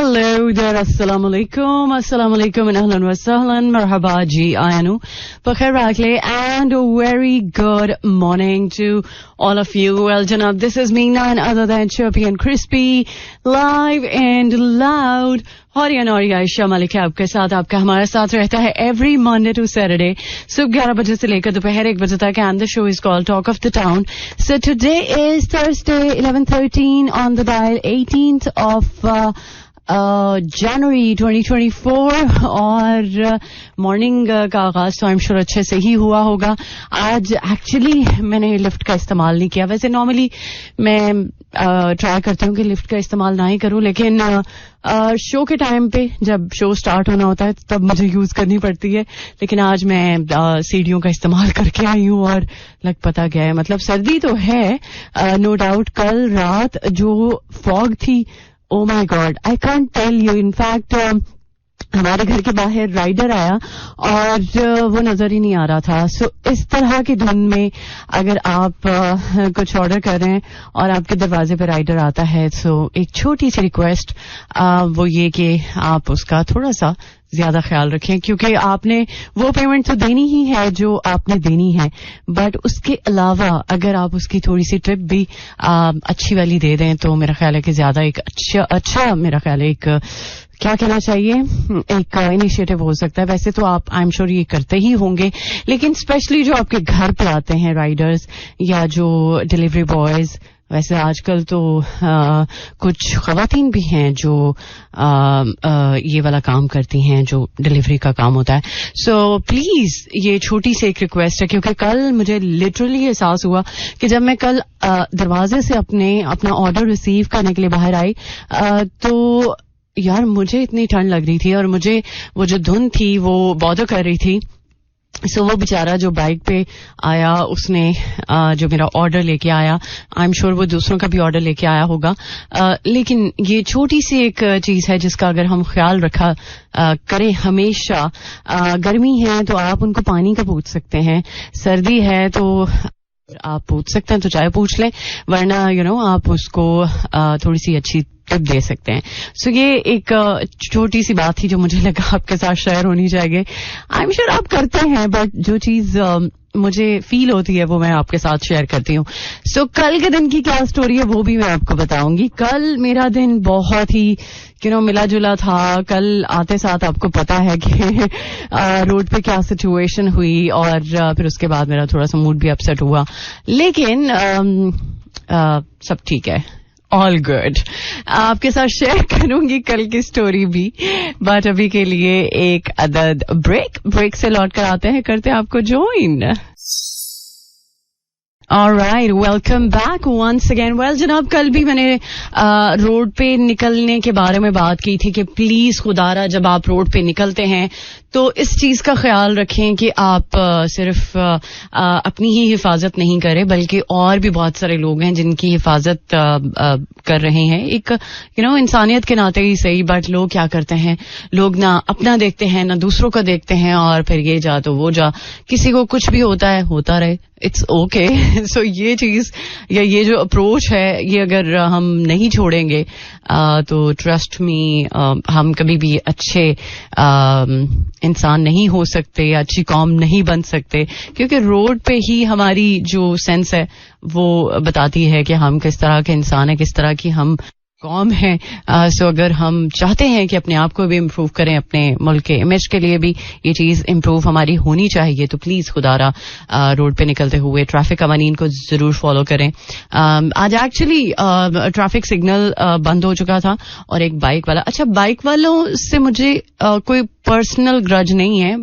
Hello there, assalamu alaikum and ahlan wa sahlan, marhaba ji, ayanu, bakhair rakle, and a very good morning to all of you. Well, Janab, this is me, none other than Chirpy and Crispy, live and loud. हौरियन और आयशा मलिक आपके साथ, आपका हमारे साथ रहता है every Monday to Saturday सुबह 11 बजे से लेकर दोपहर 1 बजे तक. And the show is called talk of the town. So today is Thursday 11:13 on the dial 18th of January 2024 और मॉर्निंग का आगाज तो आई एम श्योर अच्छे से ही हुआ होगा. आज एक्चुअली मैंने लिफ्ट का इस्तेमाल नहीं किया. वैसे नॉर्मली मैं ट्राई करती हूँ कि लिफ्ट का इस्तेमाल ना ही करूँ, लेकिन शो के टाइम पे जब शो स्टार्ट होना होता है तब मुझे यूज करनी पड़ती है. लेकिन आज मैं सीढ़ियों का इस्तेमाल करके आई हूँ और लग पता गया है. मतलब सर्दी तो है नो डाउट. कल रात जो फॉग थी, oh my god, I can't tell you. In fact, हमारे घर के बाहर राइडर आया और वो नजर ही नहीं आ रहा था. सो इस तरह की धुंध में अगर आप कुछ ऑर्डर कर रहे हैं और आपके दरवाजे पे राइडर आता है, सो एक छोटी सी रिक्वेस्ट वो ये कि आप उसका थोड़ा सा ज्यादा ख्याल रखें, क्योंकि आपने वो पेमेंट तो देनी ही है जो आपने देनी है, बट उसके अलावा अगर आप उसकी थोड़ी सी टिप भी अच्छी वाली दे दें तो मेरा ख्याल है कि ज्यादा एक अच्छा मेरा ख्याल है एक क्या कहना चाहिए, एक इनिशिएटिव हो सकता है. वैसे तो आप आई एम श्योर ये करते ही होंगे, लेकिन स्पेशली जो आपके घर पे आते हैं राइडर्स या जो डिलीवरी बॉयज, वैसे आजकल तो कुछ खवातीन भी हैं जो ये वाला काम करती हैं जो डिलीवरी का काम होता है. सो प्लीज ये छोटी सी एक रिक्वेस्ट है, क्योंकि कल मुझे लिटरली एहसास हुआ कि जब मैं कल दरवाजे से अपना ऑर्डर रिसीव करने के लिए बाहर आई तो यार मुझे इतनी ठंड लग रही थी और मुझे वो जो धुंध थी वो बॉदर कर रही थी. सो वो बेचारा जो बाइक पे आया उसने जो मेरा ऑर्डर लेके आया, आई एम श्योर वो दूसरों का भी ऑर्डर लेके आया होगा. लेकिन ये छोटी सी एक चीज है जिसका अगर हम ख्याल रखा करें हमेशा. गर्मी है तो आप उनको पानी का पूछ सकते हैं, सर्दी है तो आप पूछ सकते हैं तो चाय पूछ लें, वरना यू नो आप उसको थोड़ी सी अच्छी टिप दे सकते हैं. सो ये एक छोटी सी बात थी जो मुझे लगा आपके साथ शेयर होनी चाहिए. आई एम श्योर आप करते हैं, बट जो चीज मुझे फील होती है वो मैं आपके साथ शेयर करती हूँ. सो कल के दिन की क्या स्टोरी है वो भी मैं आपको बताऊंगी. कल मेरा दिन बहुत ही मिला जुला था. कल आते साथ आपको पता है कि रोड पे क्या सिचुएशन हुई और फिर उसके बाद मेरा थोड़ा सा मूड भी अपसेट हुआ, लेकिन सब ठीक है, ऑल गुड. आपके साथ शेयर करूंगी कल की स्टोरी भी, बट अभी के लिए एक अदद ब्रेक से लौट कर आते हैं, करते हैं आपको join. Alright, welcome back once again. Well, जनाब कल भी मैंने रोड पे निकलने के बारे में बात की थी कि प्लीज खुदारा जब आप रोड पे निकलते हैं तो इस चीज का ख्याल रखें कि आप सिर्फ अपनी ही हिफाजत नहीं करें, बल्कि और भी बहुत सारे लोग हैं जिनकी हिफाजत कर रहे हैं. एक इंसानियत के नाते ही सही, बट लोग क्या करते हैं, लोग ना अपना देखते हैं ना दूसरों का देखते हैं, और फिर ये जा तो वो जा, किसी को कुछ भी होता है होता रहे, इट्स ओके. सो ये चीज या ये जो अप्रोच है ये अगर हम नहीं छोड़ेंगे तो ट्रस्ट मी हम कभी भी अच्छे इंसान नहीं हो सकते, अच्छी कौम नहीं बन सकते, क्योंकि रोड पे ही हमारी जो सेंस है वो बताती है कि हम किस तरह के इंसान है, किस तरह की हम कौम है. सो अगर हम चाहते हैं कि अपने आप को भी इम्प्रूव करें, अपने मुल्क के इमेज के लिए भी ये चीज इम्प्रूव हमारी होनी चाहिए, तो प्लीज खुदारा रोड पे निकलते हुए ट्रैफिक कवानीन को जरूर फॉलो करें. आज एक्चुअली ट्रैफिक सिग्नल बंद हो चुका था और एक बाइक वाला, अच्छा बाइक वालों से मुझे कोई पर्सनल ग्रज नहीं है,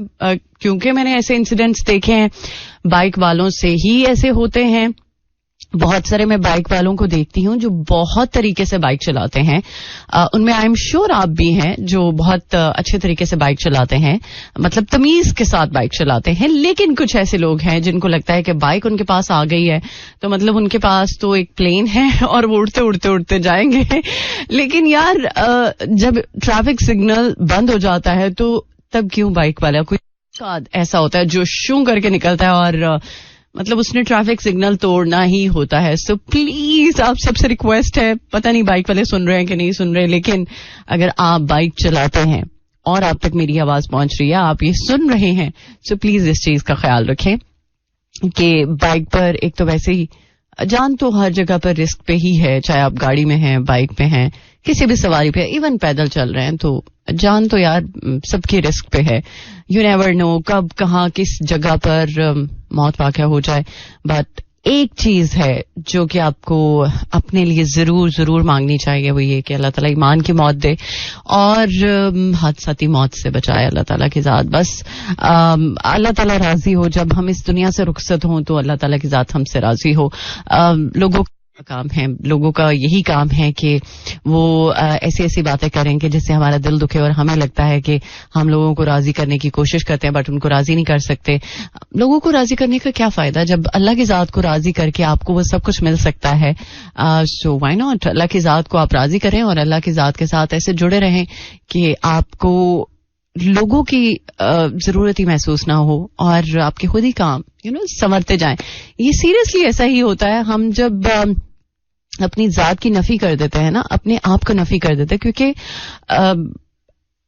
क्योंकि मैंने ऐसे इंसिडेंट्स देखे हैं, बाइक वालों से ही ऐसे होते हैं. बहुत सारे मैं बाइक वालों को देखती हूँ जो बहुत तरीके से बाइक चलाते हैं. उनमें आई एम श्योर आप भी हैं जो बहुत अच्छे तरीके से बाइक चलाते हैं, मतलब तमीज के साथ बाइक चलाते हैं. लेकिन कुछ ऐसे लोग हैं जिनको लगता है कि बाइक उनके पास आ गई है तो मतलब उनके पास तो एक प्लेन है और वो उड़ते उड़ते उड़ते जाएंगे. लेकिन यार जब ट्रैफिक सिग्नल बंद हो जाता है तो तब क्यों बाइक वाला कोई ऐसा होता है जो शू करके निकलता है और मतलब उसने ट्रैफिक सिग्नल तोड़ना ही होता है. सो प्लीज आप सबसे रिक्वेस्ट है, पता नहीं बाइक वाले सुन रहे हैं कि नहीं सुन रहे, लेकिन अगर आप बाइक चलाते हैं और आप तक मेरी आवाज पहुंच रही है, आप ये सुन रहे हैं, सो प्लीज इस चीज का ख्याल रखें कि बाइक पर एक तो वैसे ही जान तो हर जगह पर रिस्क पे ही है, चाहे आप गाड़ी में हैं, बाइक पे हैं, किसी भी सवारी पे, इवन पैदल चल रहे हैं, तो जान तो यार सबकी रिस्क पे है. यू नेवर नो कब कहाँ किस जगह पर मौत वाक़या हो जाए. बट एक चीज है जो कि आपको अपने लिए जरूर जरूर मांगनी चाहिए, वो ये कि अल्लाह ताला ईमान की मौत दे और हादसाती मौत से बचाए अल्लाह ताला की जात. बस अल्लाह ताला राजी हो, जब हम इस दुनिया से रुखसत हों तो अल्लाह ताला की जात हमसे राजी हो. लोगों का काम है, लोगों का यही काम है कि वो ऐसी ऐसी बातें करें कि जिससे हमारा दिल दुखे और हमें लगता है कि हम लोगों को राजी करने की कोशिश करते हैं बट उनको राजी नहीं कर सकते. लोगों को राजी करने का क्या फायदा जब अल्लाह की जात को राजी करके आपको वो सब कुछ मिल सकता है. सो व्हाई नॉट, अल्लाह की जात को आप राजी करें और अल्लाह की जात के साथ ऐसे जुड़े रहें कि आपको लोगों की जरूरत ही महसूस ना हो और आपके खुद ही काम संवरते जाएं. ये सीरियसली ऐसा ही होता है. हम जब अपनी जात की नफी कर देते हैं ना, अपने आप को नफी कर देते हैं, क्योंकि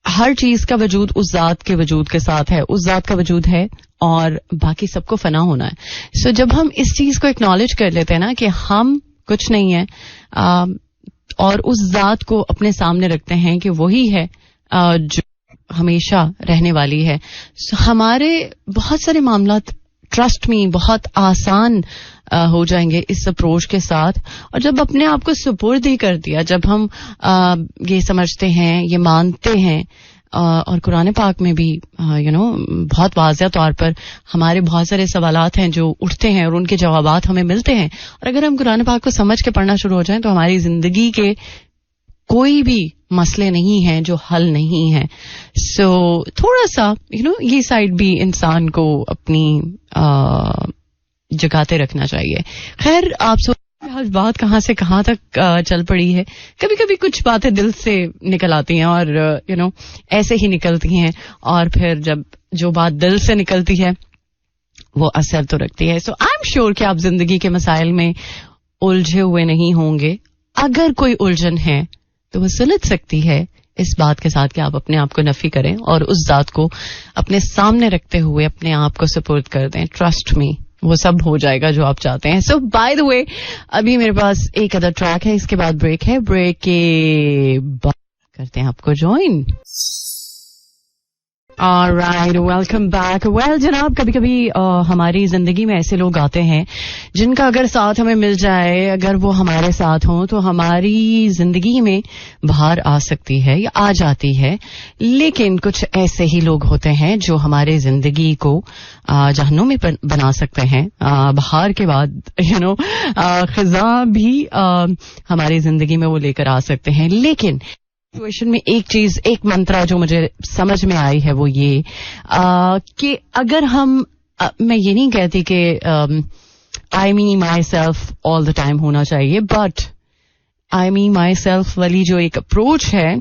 हर चीज का वजूद उस जात के वजूद के साथ है, उस जात का वजूद है और बाकी सबको फना होना है. सो जब हम इस चीज को एक्नॉलेज कर लेते हैं ना कि हम कुछ नहीं है और उस जात को अपने सामने रखते हैं कि वही है जो हमेशा रहने वाली है, हमारे बहुत सारे मामला ट्रस्ट में बहुत आसान हो जाएंगे इस अप्रोच के साथ. और जब अपने आप को सुपुर्द ही कर दिया, जब हम ये समझते हैं, ये मानते हैं, और कुरान पाक में भी बहुत वाज़ेह तौर पर हमारे बहुत सारे सवालात हैं जो उठते हैं और उनके जवाबात हमें मिलते हैं. और अगर हम कुरान पाक को समझ के पढ़ना शुरू हो जाएं तो हमारी जिंदगी के कोई भी मसले नहीं हैं जो हल नहीं है. सो थोड़ा सा ये साइड भी इंसान को अपनी जगाते रखना चाहिए. खैर, आप आज बात कहाँ से कहाँ तक चल पड़ी है. कभी कभी कुछ बातें दिल से निकल आती हैं और ऐसे ही निकलती हैं, और फिर जब जो बात दिल से निकलती है वो असर तो रखती है. सो आई एम श्योर कि आप जिंदगी के मसाइल में उलझे हुए नहीं होंगे. अगर कोई उलझन है तो वो सुलझ सकती है इस बात के साथ कि आप अपने आप को नफी करें और उस जात को अपने सामने रखते हुए अपने आप को सपोर्ट कर दें. ट्रस्ट मी, वो सब हो जाएगा जो आप चाहते हैं. सो बाय द वे, अभी मेरे पास एक अदर ट्रैक है, इसके बाद ब्रेक है. ब्रेक के बाद करते हैं आपको join. Alright, welcome back. Well जनाब, कभी कभी हमारी जिंदगी में ऐसे लोग आते हैं जिनका अगर साथ हमें मिल जाए, अगर वो हमारे साथ हों तो हमारी जिंदगी में बाहर आ सकती है या आ जाती है. लेकिन कुछ ऐसे ही लोग होते हैं जो हमारे जिंदगी को जहन्नुमी बना सकते हैं. बाहर के बाद खिजा भी हमारी जिंदगी में वो लेकर आ सकते हैं. लेकिन सिचुएशन में एक चीज, एक मंत्रा जो मुझे समझ में आई है वो ये कि अगर हम, मैं ये नहीं कहती कि I me myself all the time होना चाहिए, but I me my self वाली जो एक अप्रोच है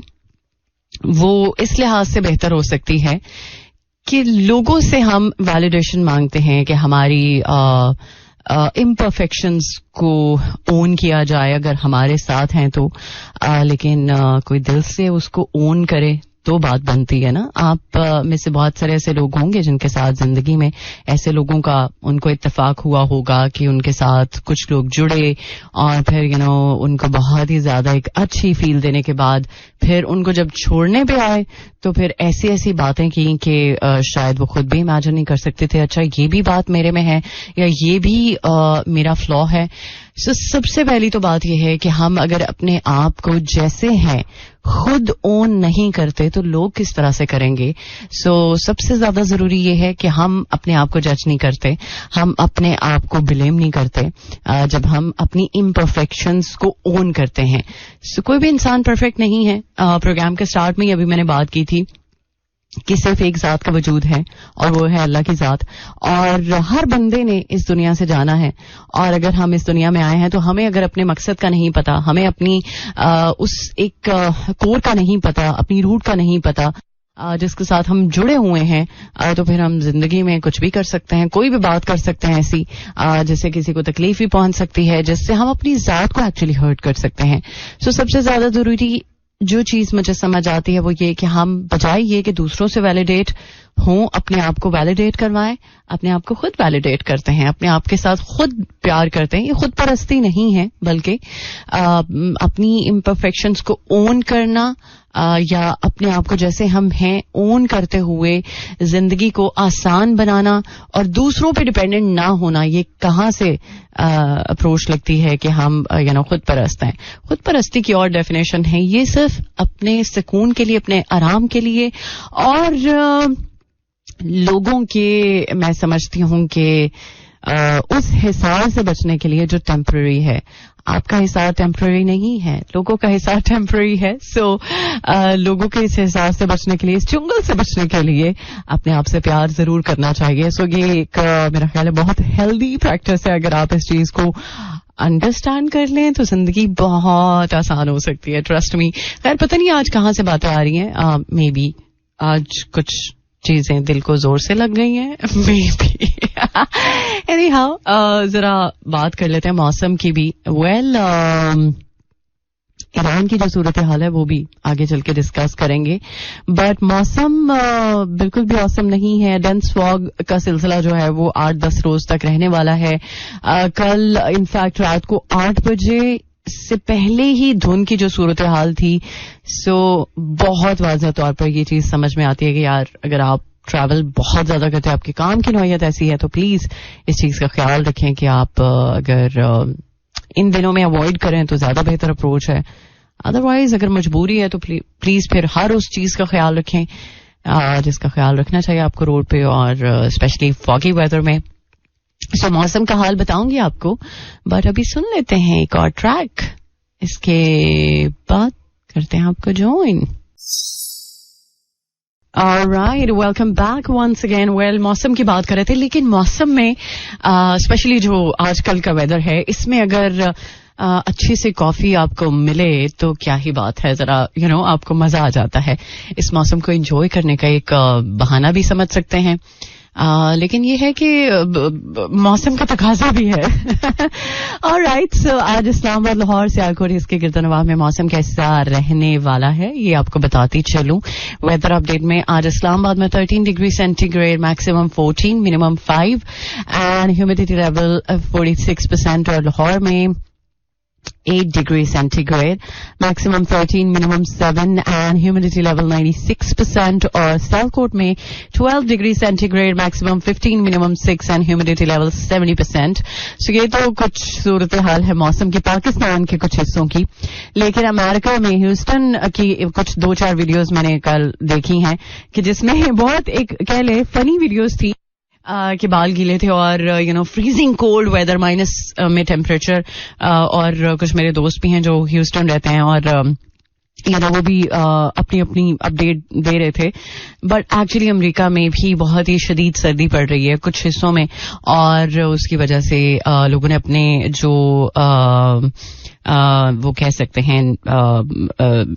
वो इस लिहाज से बेहतर हो सकती है कि लोगों से हम वैलिडेशन मांगते हैं कि हमारी इम्परफेक्शंस को ओन किया जाए अगर हमारे साथ हैं तो, लेकिन कोई दिल से उसको ओन करे तो बात बनती है ना. आप में से बहुत सारे ऐसे लोग होंगे जिनके साथ जिंदगी में ऐसे लोगों का उनको इत्तेफाक हुआ होगा कि उनके साथ कुछ लोग जुड़े और फिर उनको बहुत ही ज्यादा एक अच्छी फील देने के बाद फिर उनको जब छोड़ने पे आए तो फिर ऐसी ऐसी बातें की कि शायद वो खुद भी इमेजिन नहीं कर सकते थे, अच्छा ये भी बात मेरे में है या ये भी मेरा फ्लॉ है. सो सबसे पहली तो बात यह है कि हम अगर अपने आप को जैसे हैं खुद ओन नहीं करते तो लोग किस तरह से करेंगे. सो सबसे ज्यादा जरूरी ये है कि हम अपने आप को जज नहीं करते, हम अपने आप को ब्लेम नहीं करते जब हम अपनी इम्परफेक्शंस को ओन करते हैं. सो कोई भी इंसान परफेक्ट नहीं है. प्रोग्राम के स्टार्ट में अभी मैंने बात की थी कि सिर्फ एक जात का वजूद है और वो है अल्लाह की जात, और हर बंदे ने इस दुनिया से जाना है. और अगर हम इस दुनिया में आए हैं तो हमें अगर अपने मकसद का नहीं पता, हमें अपनी उस एक कोर का नहीं पता, अपनी रूट का नहीं पता, जिसके साथ हम जुड़े हुए हैं, तो फिर हम जिंदगी में कुछ भी कर सकते हैं, कोई भी बात कर सकते हैं ऐसी जिससे किसी को तकलीफ भी पहुंच सकती है, जिससे हम अपनी जात को एक्चुअली हर्ट कर सकते हैं. सो सबसे ज्यादा जरूरी जो चीज मुझे समझ आती है वो ये कि हम बजाय ये कि दूसरों से वैलिडेट हों, अपने आप को वैलिडेट करवाएं, अपने आप को खुद वैलिडेट करते हैं, अपने आप के साथ खुद प्यार करते हैं. ये खुद परस्ती नहीं है, बल्कि अपनी इम्परफेक्शंस को ओन करना, या अपने आप को जैसे हम हैं ओन करते हुए जिंदगी को आसान बनाना और दूसरों पे डिपेंडेंट ना होना. ये कहाँ से अप्रोच लगती है कि हम खुद परस्त हैं. खुद परस्ती की और डेफिनेशन है, ये सिर्फ अपने सुकून के लिए, अपने आराम के लिए और लोगों के, मैं समझती हूं कि उस हिसाब से बचने के लिए जो टेम्पररी है. आपका हिसाब टेम्पररी नहीं है, लोगों का हिसाब टेम्पररी है. सो लोगों के इस हिसाब से बचने के लिए, इस चुंगल से बचने के लिए अपने आप से प्यार जरूर करना चाहिए. सो ये एक मेरा ख्याल है बहुत हेल्दी प्रैक्टिस है. अगर आप इस चीज को अंडरस्टैंड कर लें तो जिंदगी बहुत आसान हो सकती है, ट्रस्ट मी. खैर पता नहीं आज कहाँ से बातें आ रही हैं, मे बी आज कुछ चीजें दिल को जोर से लग गई हैं, मे बी. एनीहाउ जरा बात कर लेते हैं मौसम की भी. वेल ईरान की जो सूरत हाल है वो भी आगे चल के डिस्कस करेंगे, बट मौसम बिल्कुल भी औसम नहीं है. डेंस फॉग का सिलसिला जो है वो 8-10 रोज तक रहने वाला है. कल इनफैक्ट रात को 8 बजे से पहले ही धुंध की जो सूरत हाल थी. सो बहुत वाज़ह तौर पर ये चीज समझ में आती है कि यार अगर आप ट्रैवल बहुत ज्यादा करते हैं, आपके काम की नौयत ऐसी है, तो प्लीज इस चीज का ख्याल रखें कि आप अगर इन दिनों में अवॉइड करें तो ज्यादा बेहतर अप्रोच है. अदरवाइज अगर मजबूरी है तो प्लीज फिर हर उस चीज का ख्याल रखें जिसका ख्याल रखना चाहिए आपको रोड पे, और स्पेशली फॉगी वेदर में. सो मौसम का हाल बताऊंगी आपको, बट अभी सुन लेते हैं एक और ट्रैक, इसके बाद करते हैं आपको join. Alright, welcome back once again. Well, मौसम की बात कर रहे थे, लेकिन मौसम में स्पेशली जो आजकल का वेदर है, इसमें अगर अच्छी सी कॉफी आपको मिले तो क्या ही बात है. जरा आपको मजा आ जाता है. इस मौसम को एंजॉय करने का एक बहाना भी समझ सकते हैं, लेकिन ये है कि मौसम का तकाजा भी है. ऑलराइट, सो आज इस्लामाबाद, लाहौर, सियालकोट इसके गिरदनवाह में मौसम कैसा रहने वाला है ये आपको बताती चलूं. वेदर अपडेट में आज इस्लामाबाद में 13 degree centigrade, maximum 14, minimum 5 and humidity level 46%. और लाहौर में 8 degrees centigrade, maximum 13, minimum 7 and humidity level 96%. और सियालकोट में 12 degrees centigrade, maximum 15, minimum 6 and humidity level 70%. So ये तो कुछ सूरत हाल है मौसम की पाकिस्तान के कुछ हिस्सों की. लेकिन अमेरिका में ह्यूस्टन की कुछ 2-4 वीडियोस मैंने कल देखी हैं कि जिसमें बहुत एक कह ले फनी वीडियोस थी के बाल गीले थे और फ्रीजिंग कोल्ड वेदर, माइनस में टेम्परेचर. और कुछ मेरे दोस्त भी हैं जो ह्यूस्टन रहते हैं और वो भी अपनी अपनी अपडेट दे रहे थे. बट एक्चुअली अमेरिका में भी बहुत ही शदीद सर्दी पड़ रही है कुछ हिस्सों में, और उसकी वजह से लोगों ने अपने जो वो कह सकते हैं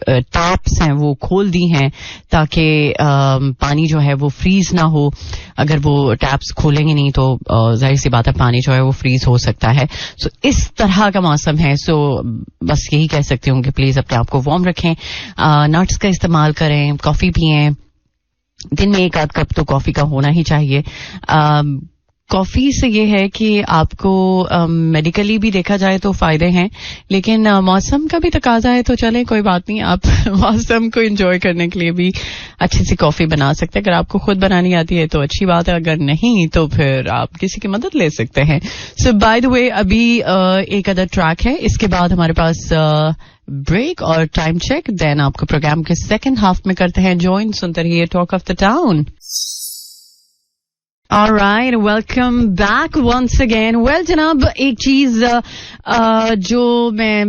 टैप्स हैं वो खोल दी हैं ताकि पानी जो है वो फ्रीज ना हो. अगर वो टैप्स खोलेंगे नहीं तो जाहिर सी बात है पानी जो है वो फ्रीज हो सकता है. सो इस तरह का मौसम है. सो बस यही कह सकती हूँ कि प्लीज अपने आप को वार्म रखें, नट्स का इस्तेमाल करें, कॉफी पिएं, दिन में 1 आध कप तो कॉफी का होना ही चाहिए. कॉफी से ये है कि आपको मेडिकली भी देखा जाए तो फायदे हैं, लेकिन मौसम का भी तकाजा है तो चलें कोई बात नहीं, आप मौसम को एंजॉय करने के लिए भी अच्छी सी कॉफी बना सकते हैं. अगर आपको खुद बनानी आती है तो अच्छी बात है, अगर नहीं तो फिर आप किसी की मदद ले सकते हैं. सो बाय द वे अभी एक अदर ट्रैक है, इसके बाद हमारे पास ब्रेक और टाइम चेक, देन आपको प्रोग्राम के सेकंड हाफ में करते हैं ज्वाइन. सुनते रहिए talk of the town. Alright, welcome back once again. Well, जनाब एक चीज जो मैं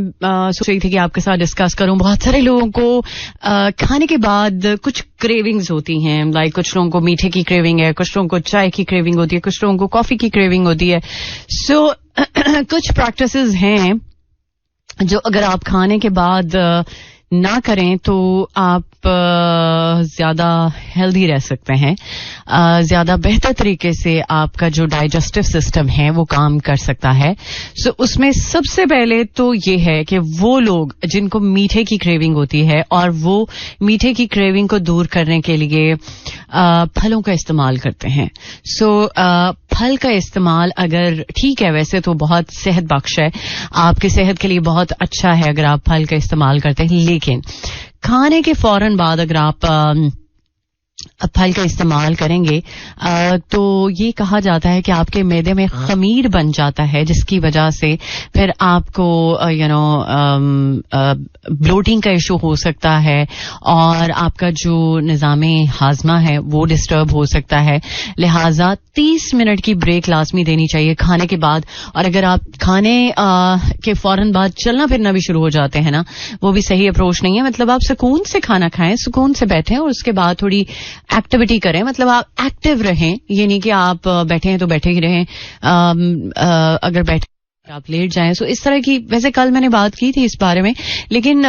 सोच रही थी कि आपके साथ डिस्कस करूं, बहुत सारे लोगों को खाने के बाद कुछ क्रेविंग्स होती हैं. लाइक कुछ लोगों को मीठे की क्रेविंग है, कुछ लोगों को चाय की क्रेविंग होती है, कुछ लोगों को कॉफी की क्रेविंग होती है. सो कुछ प्रैक्टिसेस हैं जो अगर आप खाने के बाद ना करें तो आप ज्यादा हेल्दी रह सकते हैं, ज्यादा बेहतर तरीके से आपका जो डाइजेस्टिव सिस्टम है वो काम कर सकता है. सो उसमें सबसे पहले तो ये है कि वो लोग जिनको मीठे की क्रेविंग होती है और वो मीठे की क्रेविंग को दूर करने के लिए फलों का इस्तेमाल करते हैं. सो फल का इस्तेमाल अगर ठीक है, वैसे तो बहुत सेहत बख्श है, आपकी सेहत के लिए बहुत अच्छा है अगर आप फल का इस्तेमाल करते हैं. लेकिन खाने के फौरन बाद अगर आप फल का इस्तेमाल करेंगे तो ये कहा जाता है कि आपके मैदे में खमीर बन जाता है, जिसकी वजह से फिर आपको ब्लोटिंग का इशू हो सकता है और आपका जो निज़ामे हाजमा है वो डिस्टर्ब हो सकता है. लिहाजा 30 मिनट की ब्रेक लाजमी देनी चाहिए खाने के बाद. और अगर आप खाने के फौरन बाद चलना फिरना भी शुरू हो जाते हैं ना, वो भी सही अप्रोच नहीं है. मतलब आप सुकून से खाना खाएं, सुकून से बैठें और उसके बाद थोड़ी एक्टिविटी करें. मतलब आप एक्टिव रहें, ये नहीं कि आप बैठे हैं तो बैठे ही रहें, अगर बैठे आप लेट जाएं. सो इस तरह की, वैसे कल मैंने बात की थी इस बारे में, लेकिन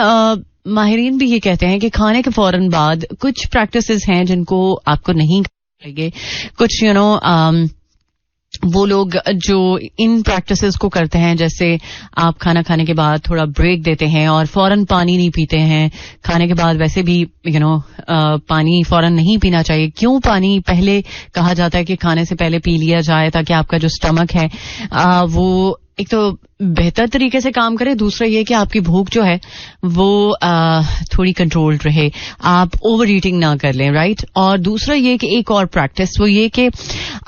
माहिरीन भी ये कहते हैं कि खाने के फौरन बाद कुछ प्रैक्टिसेस हैं जिनको आपको नहीं करना चाहिए. कुछ वो लोग जो इन प्रैक्टिसेस को करते हैं, जैसे आप खाना खाने के बाद थोड़ा ब्रेक देते हैं और फौरन पानी नहीं पीते हैं. खाने के बाद वैसे भी पानी फौरन नहीं पीना चाहिए. क्यों पानी पहले कहा जाता है कि खाने से पहले पी लिया जाए ताकि आपका जो स्टमक है वो एक तो बेहतर तरीके से काम करे, दूसरा ये कि आपकी भूख जो है वो थोड़ी कंट्रोल्ड रहे, आप ओवर ईटिंग ना कर लें, राइट. और दूसरा ये कि एक और प्रैक्टिस वो ये कि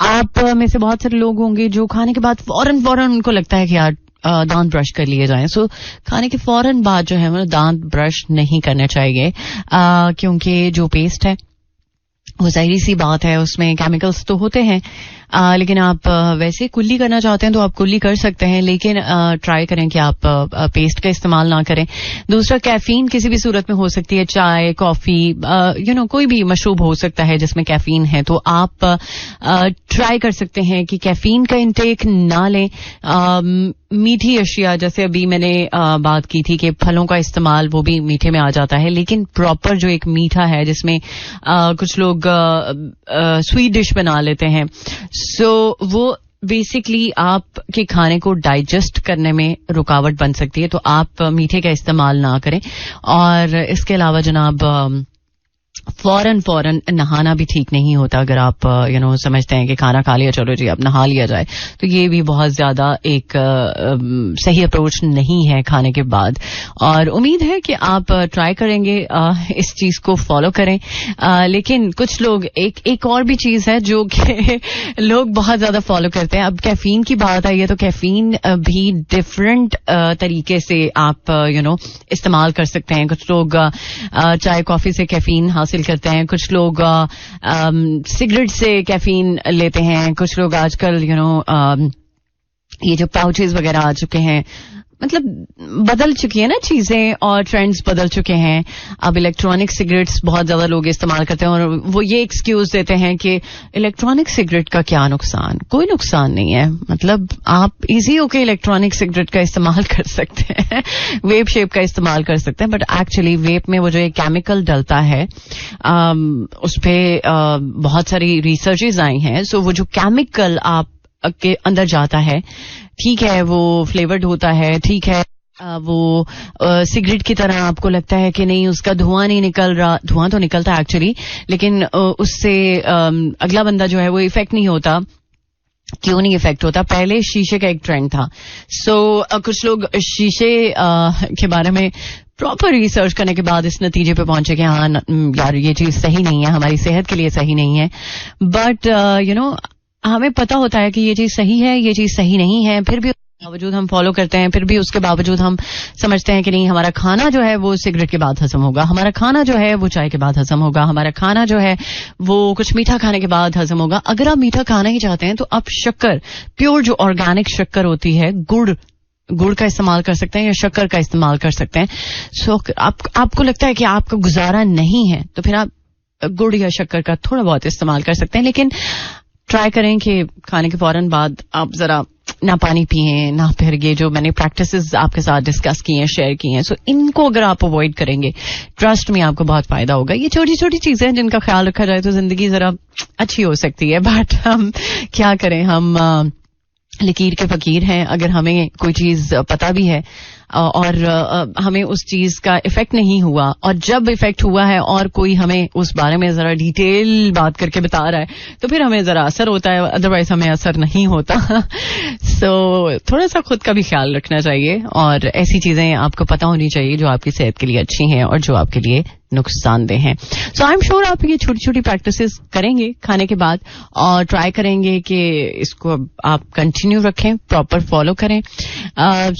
आप में से बहुत सारे लोग होंगे जो खाने के बाद फौरन उनको लगता है कि यार दांत ब्रश कर लिए जाएं. सो खाने के फौरन बाद जो है वो दांत ब्रश नहीं करने चाहिए, क्योंकि जो पेस्ट है वो जाहिर सी बात है उसमें केमिकल्स तो होते हैं. लेकिन आप वैसे कुल्ली करना चाहते हैं तो आप कुल्ली कर सकते हैं, लेकिन ट्राई करें कि आप पेस्ट का इस्तेमाल ना करें. दूसरा, कैफीन किसी भी सूरत में हो सकती है, चाय, कॉफी, कोई भी मशरूब हो सकता है जिसमें कैफीन है, तो आप ट्राई कर सकते हैं कि कैफीन का इंटेक ना लें. मीठी अशिया, जैसे अभी मैंने बात की थी कि फलों का इस्तेमाल वो भी मीठे में आ जाता है, लेकिन प्रॉपर जो एक मीठा है जिसमें कुछ लोग स्वीट डिश बना लेते हैं, सो वो बेसिकली आपके खाने को डाइजेस्ट करने में रुकावट बन सकती है. तो आप मीठे का इस्तेमाल ना करें. और इसके अलावा जनाब फौरन नहाना भी ठीक नहीं होता. अगर आप समझते हैं कि खाना खा लिया, चलो जी अब नहा लिया जाए, तो ये भी बहुत ज्यादा एक सही अप्रोच नहीं है खाने के बाद. और उम्मीद है कि आप ट्राई करेंगे, इस चीज को फॉलो करें. लेकिन कुछ लोग एक और भी चीज है जो कि लोग बहुत ज्यादा फॉलो करते हैं. अब कैफीन की बात आई है तो कैफीन भी डिफरेंट तरीके से आप इस्तेमाल कर सकते हैं. कुछ लोग चाय कॉफी से कैफीन हासिल करते हैं, कुछ लोग सिगरेट से कैफीन लेते हैं, कुछ लोग आजकल ये जो पाउचेस वगैरह आ चुके हैं, मतलब बदल चुकी है ना चीजें और ट्रेंड्स बदल चुके हैं. अब इलेक्ट्रॉनिक सिगरेट्स बहुत ज्यादा लोग इस्तेमाल करते हैं और वो ये एक्सक्यूज देते हैं कि इलेक्ट्रॉनिक सिगरेट का क्या नुकसान. कोई नुकसान नहीं है. मतलब आप इजी होके इलेक्ट्रॉनिक सिगरेट का इस्तेमाल कर सकते हैं, वेप शेप का इस्तेमाल कर सकते हैं, बट एक्चुअली वेप में वो जो एक केमिकल डलता है उस पे बहुत सारी रिसर्चेज आई हैं. सो वो जो केमिकल आप के अंदर जाता है, ठीक है वो फ्लेवर्ड होता है, ठीक है वो सिगरेट की तरह आपको लगता है कि नहीं उसका धुआं नहीं निकल रहा, धुआं तो निकलता है एक्चुअली, लेकिन उससे अगला बंदा जो है वो इफेक्ट नहीं होता. क्यों नहीं इफेक्ट होता? पहले शीशे का एक ट्रेंड था. सो कुछ लोग शीशे के बारे में प्रॉपर रिसर्च करने के बाद इस नतीजे पे पहुंचे कि हाँ यार ये चीज सही नहीं है, हमारी सेहत के लिए सही नहीं है. बट हमें पता होता है कि ये चीज सही है, ये चीज सही नहीं है, फिर भी उसके बावजूद हम फॉलो करते हैं. फिर भी उसके बावजूद हम समझते हैं कि नहीं हमारा खाना जो है वो सिगरेट के बाद हजम होगा, हमारा खाना जो है वो चाय के बाद हजम होगा, हमारा खाना जो है वो कुछ मीठा खाने के बाद हजम होगा. अगर आप मीठा खाना ही चाहते हैं तो आप शक्कर, प्योर जो ऑर्गेनिक शक्कर होती है, गुड़ का इस्तेमाल कर सकते हैं या शक्कर का इस्तेमाल कर सकते हैं. सो आपको लगता है कि आपका गुजारा नहीं है तो फिर आप गुड़ या शक्कर का थोड़ा बहुत इस्तेमाल कर सकते हैं. लेकिन ट्राई करें कि खाने के फौरन बाद आप जरा ना पानी पिए, ना फिर ये जो मैंने प्रैक्टिसेस आपके साथ डिस्कस की हैं, शेयर की हैं, सो इनको अगर आप अवॉइड करेंगे, ट्रस्ट में आपको बहुत फायदा होगा. ये छोटी छोटी चीजें हैं जिनका ख्याल रखा जाए तो जिंदगी जरा अच्छी हो सकती है. बट हम क्या करें, हम लकीर के फकीर हैं. अगर हमें कोई चीज पता भी है और हमें उस चीज का इफेक्ट नहीं हुआ, और जब इफेक्ट हुआ है और कोई हमें उस बारे में जरा डिटेल बात करके बता रहा है, तो फिर हमें जरा असर होता है, अदरवाइज हमें असर नहीं होता. सो थोड़ा सा खुद का भी ख्याल रखना चाहिए, और ऐसी चीजें आपको पता होनी चाहिए जो आपकी सेहत के लिए अच्छी हैं और जो आपके लिए नुकसानदेह हैं. सो आई एम श्योर आप ये छोटी छोटी प्रैक्टिसेस करेंगे खाने के बाद, और ट्राई करेंगे कि इसको आप कंटिन्यू रखें, प्रॉपर फॉलो करें.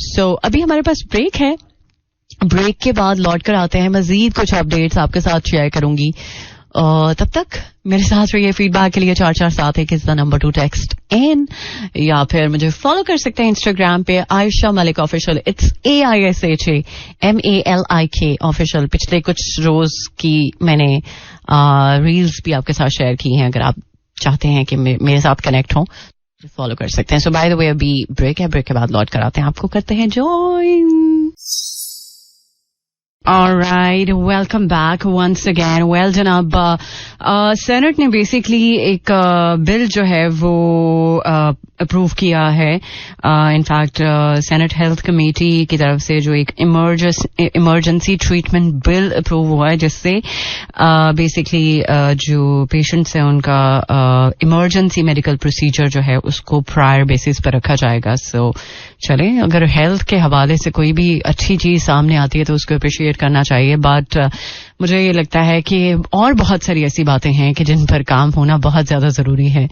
सो अभी हमारे पास ब्रेक है. ब्रेक के बाद लौट कर आते हैं, मजीद कुछ अपडेट्स आपके साथ शेयर करूंगी. तब तक मेरे साथ रहिए. फीडबैक के लिए 4471 is the number two text in, या फिर मुझे फॉलो कर सकते हैं इंस्टाग्राम पे Ayesha Malik official. It's AISHAMALIK official. पिछले कुछ रोज की मैंने रील्स भी आपके साथ शेयर की हैं. अगर आप चाहते हैं कि मेरे साथ कनेक्ट हो, फॉलो कर सकते हैं. सो बाय द वे अभी ब्रेक है, ब्रेक के बाद लौट कर आते हैं, आपको करते हैं join. Alright, welcome back once again. Well, जनाब, सेनेट ने बेसिकली एक बिल जो है वो अप्रूव किया है. इनफैक्ट सेनेट हेल्थ कमेटी की तरफ से जो एक इमरजेंसी ट्रीटमेंट बिल अप्रूव हुआ है, जिससे बेसिकली जो पेशेंट्स हैं उनका इमरजेंसी मेडिकल प्रोसीजर जो है उसको प्रायर बेसिस पर रखा जाएगा. सो चले, अगर हेल्थ के हवाले से कोई भी अच्छी चीज सामने आती है तो उसको अप्रिशिएट करना चाहिए. बट मुझे ये लगता है कि और बहुत सारी ऐसी बातें हैं कि जिन पर काम होना बहुत ज्यादा जरूरी है.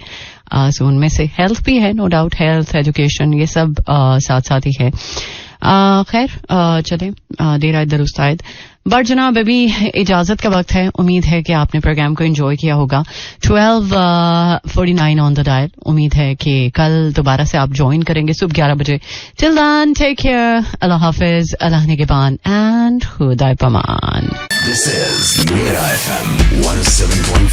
सो उनमें से हेल्थ भी है, नो डाउट. हेल्थ, एजुकेशन, ये सब साथ साथ ही है. खैर, चले, देर आयद दुरुस्त आयद. बट जनाब, अभी इजाजत का वक्त है. उम्मीद है कि आपने प्रोग्राम को एंजॉय किया होगा. 12:49 ऑन द डायल. उम्मीद है कि कल दोबारा से आप ज्वाइन करेंगे सुबह 11 बजे. Till then, take care, Allah हाफिज, अल्लाह निगहबान एंड खुदा पमान. This is Mira FM 107.4.